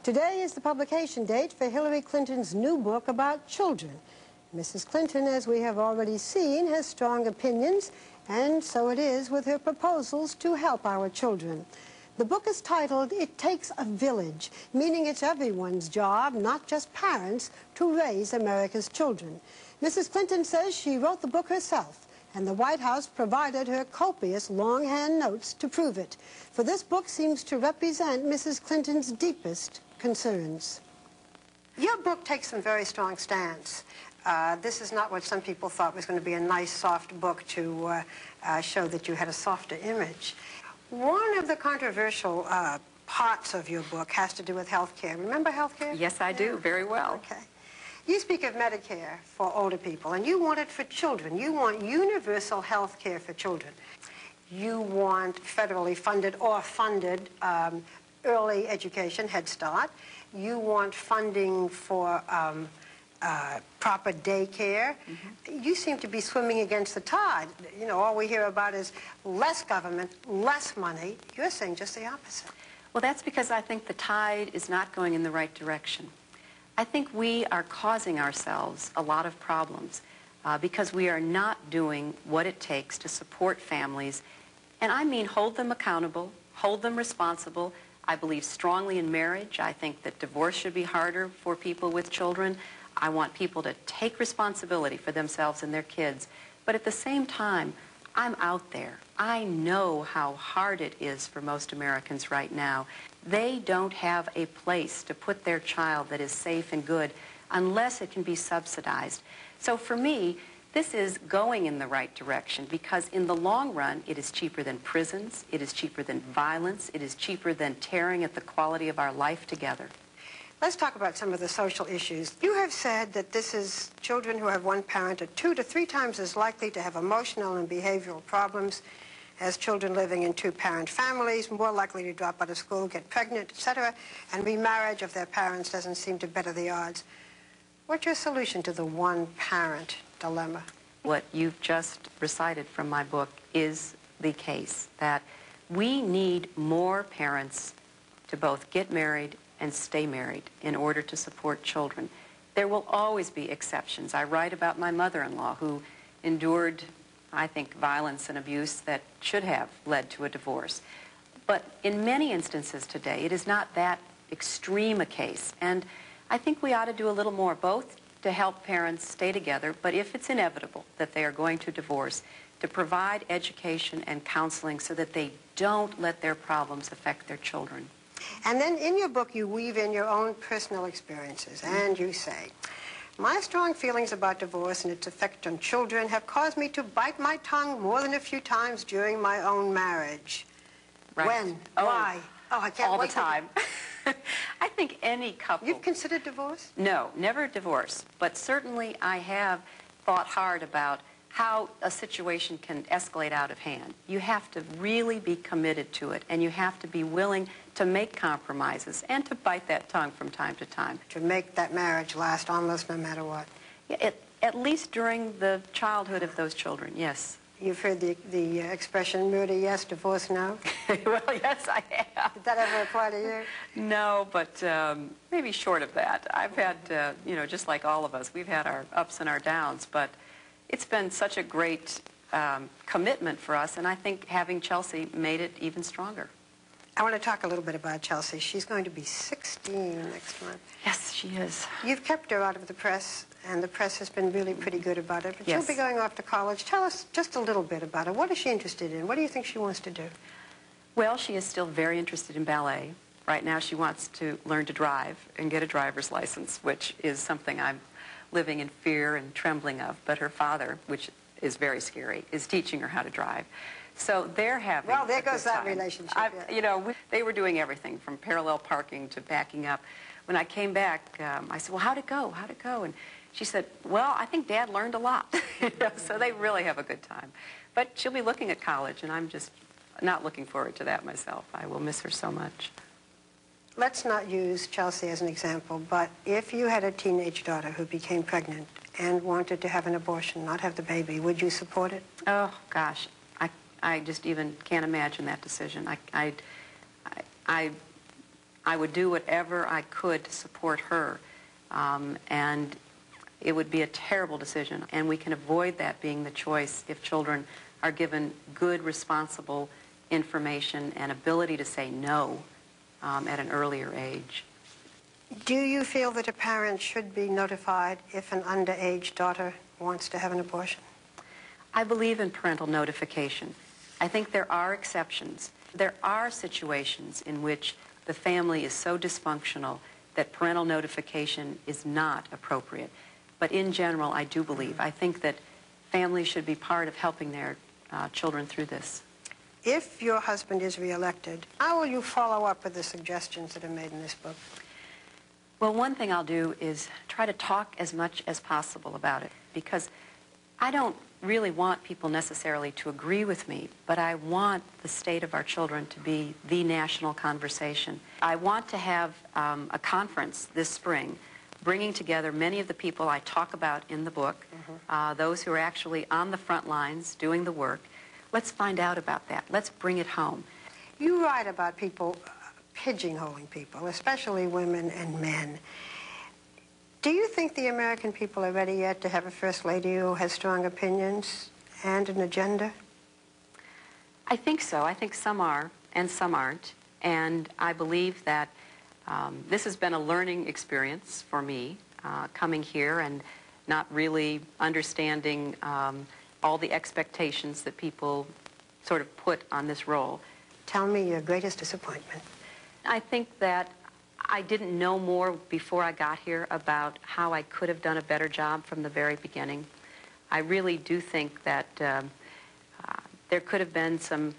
Today is the publication date for Hillary Clinton's new book about children. Mrs. Clinton, as we have already seen, has strong opinions, and so it is with her proposals to help our children. The book is titled, "It Takes a Village," meaning it's everyone's job, not just parents, to raise America's children. Mrs. Clinton says she wrote the book herself, and the White House provided her copious longhand notes to prove it. For this book seems to represent Mrs. Clinton's deepest concerns. Your book takes some very strong stance. This is not what some people thought was going to be a nice, soft book to show that you had a softer image. One of the controversial parts of your book has to do with health care. Remember health care? Yes, I do, very well. Okay. You speak of Medicare for older people, and you want it for children. You want universal health care for children. You want federally funded or funded early education, Head Start. You want funding for proper daycare. You seem to be swimming against the tide. You know, all we hear about is less government, less money. You're saying just the opposite. Well, that's because I think the tide is not going in the right direction. I think we are causing ourselves a lot of problems because we are not doing what it takes to support families. And I mean hold them accountable, hold them responsible. I believe strongly in marriage. I think that divorce should be harder for people with children. I want people to take responsibility for themselves and their kids. But at the same time, I'm out there. I know how hard it is for most Americans right now. They don't have a place to put their child that is safe and good unless it can be subsidized. So for me, this is going in the right direction because in the long run, it is cheaper than prisons, it is cheaper than violence, it is cheaper than tearing at the quality of our life together. Let's talk about some of the social issues. You have said that this is children who have one parent are 2 to 3 times as likely to have emotional and behavioral problems as children living in 2-parent families, more likely to drop out of school, get pregnant, etc., and remarriage of their parents doesn't seem to better the odds. What's your solution to the one-parent dilemma? What you've just recited from my book is the case, that we need more parents to both get married and stay married in order to support children. There will always be exceptions. I write about my mother-in-law who endured, I think, violence and abuse that should have led to a divorce. But in many instances today, it is not that extreme a case. And I think we ought to do a little more, both to help parents stay together, but if it's inevitable that they are going to divorce, to provide education and counseling so that they don't let their problems affect their children. And then in your book, you weave in your own personal experiences, and you say, "My strong feelings about divorce and its effect on children have caused me to bite my tongue more than a few times during my own marriage." Right. When? Oh, why? Oh, I can't all wait. The time. I think any couple... You've considered divorce? No, never divorce. But certainly I have thought hard about how a situation can escalate out of hand. You have to really be committed to it, and you have to be willing to make compromises and to bite that tongue from time to time. To make that marriage last almost no matter what. Yeah, at least during the childhood of those children, yes. You've heard the expression, murder yes, divorce no? Well, yes, I have. Did that ever apply to you? No, but maybe short of that. I've had, you know, just like all of us, we've had our ups and our downs, but it's been such a great commitment for us, and I think having Chelsea made it even stronger. I want to talk a little bit about Chelsea. She's going to be 16 next month. Yes, she is. You've kept her out of the press, and the press has been really pretty good about it. But yes. She'll be going off to college. Tell us just a little bit about her. What is she interested in? What do you think she wants to do? Well, she is still very interested in ballet. Right now she wants to learn to drive and get a driver's license, which is something I'm living in fear and trembling of. But her father, which is very scary, is teaching her how to drive. So they're having Well, there a goes good that time. relationship. Yeah. You know, they were doing everything from parallel parking to backing up. When I came back, I said, "Well, how'd it go? How'd it go?" And she said, "Well, I think Dad learned a lot." You know, so they really have a good time. But she'll be looking at college, and I'm just not looking forward to that myself. I will miss her so much. Let's not use Chelsea as an example, but if you had a teenage daughter who became pregnant and wanted to have an abortion, not have the baby, would you support it? Oh, gosh. I just even can't imagine that decision. I I would do whatever I could to support her. And it would be a terrible decision. And we can avoid that being the choice if children are given good, responsible information and ability to say no at an earlier age. Do you feel that a parent should be notified if an underage daughter wants to have an abortion? I believe in parental notification. I think there are exceptions. There are situations in which the family is so dysfunctional that parental notification is not appropriate. But in general, I do believe. I think that families should be part of helping their children through this. If your husband is reelected, how will you follow up with the suggestions that are made in this book? Well, one thing I'll do is try to talk as much as possible about it, because I don't really want people necessarily to agree with me, but I want the state of our children to be the national conversation. I want to have a conference this spring bringing together many of the people I talk about in the book, those who are actually on the front lines doing the work. Let's find out about that. Let's bring it home. You write about people pigeonholing people, especially women and men. Do you think the American people are ready yet to have a First Lady who has strong opinions and an agenda? I think so. I think some are and some aren't. And I believe that this has been a learning experience for me, coming here and not really understanding all the expectations that people sort of put on this role. Tell me your greatest disappointment. I think that I didn't know more before I got here about how I could have done a better job from the very beginning. I really do think that there could have been some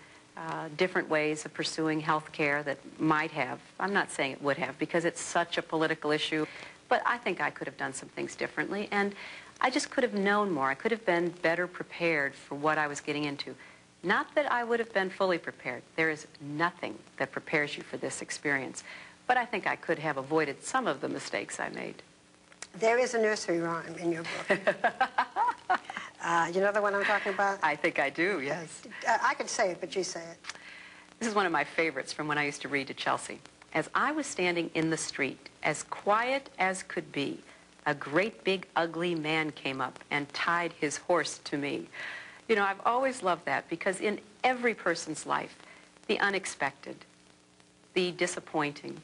different ways of pursuing health care that might have. I'm not saying it would have, because it's such a political issue, but I think I could have done some things differently, and I just could have known more. I could have been better prepared for what I was getting into. Not that I would have been fully prepared. There is nothing that prepares you for this experience. But I think I could have avoided some of the mistakes I made. There is a nursery rhyme in your book. You know the one I'm talking about? I think I do, yes. I could say it, but you say it. This is one of my favorites from when I used to read to Chelsea. As I was standing in the street, as quiet as could be, a great big ugly man came up and tied his horse to me. You know, I've always loved that, because in every person's life, the unexpected, the disappointing,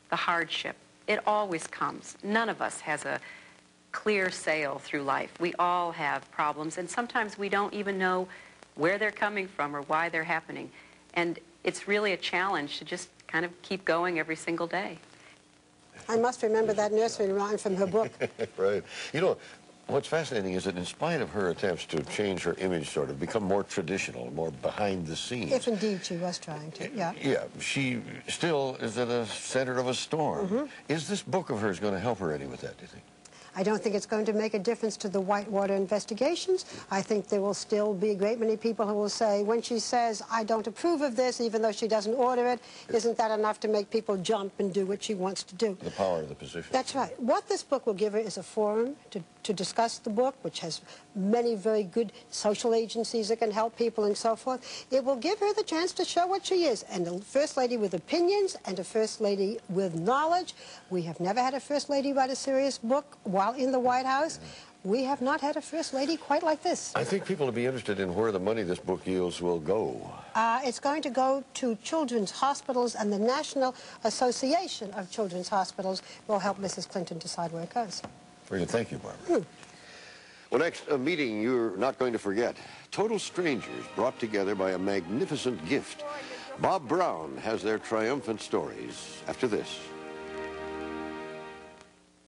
the hardship, it always comes. None of us has a clear sail through life. We all have problems, and sometimes we don't even know where they're coming from or why they're happening. And it's really a challenge to just kind of keep going every single day. I must remember that nursery rhyme from her book. Right. You know, what's fascinating is that in spite of her attempts to change her image, sort of become more traditional, more behind the scenes. If indeed she was trying to, yeah. Yeah, she still is at the center of a storm. Is this book of hers going to help her any with that, do you think? I don't think it's going to make a difference to the Whitewater investigations. I think there will still be a great many people who will say, when she says, I don't approve of this, even though she doesn't order it, isn't that enough to make people jump and do what she wants to do? The power of the position. That's right. What this book will give her is a forum to discuss the book, which has many very good social agencies that can help people and so forth. It will give her the chance to show what she is, and a First Lady with opinions and a First Lady with knowledge. We have never had a First Lady write a serious book while in the White House. We have not had a First Lady quite like this. I think people will be interested in where the money this book yields will go. It's going to go to children's hospitals, and the National Association of Children's Hospitals will help Mrs. Clinton decide where it goes. Very good. Thank you, Barbara. Well, next, a meeting you're not going to forget. Total strangers brought together by a magnificent gift. Bob Brown has their triumphant stories after this.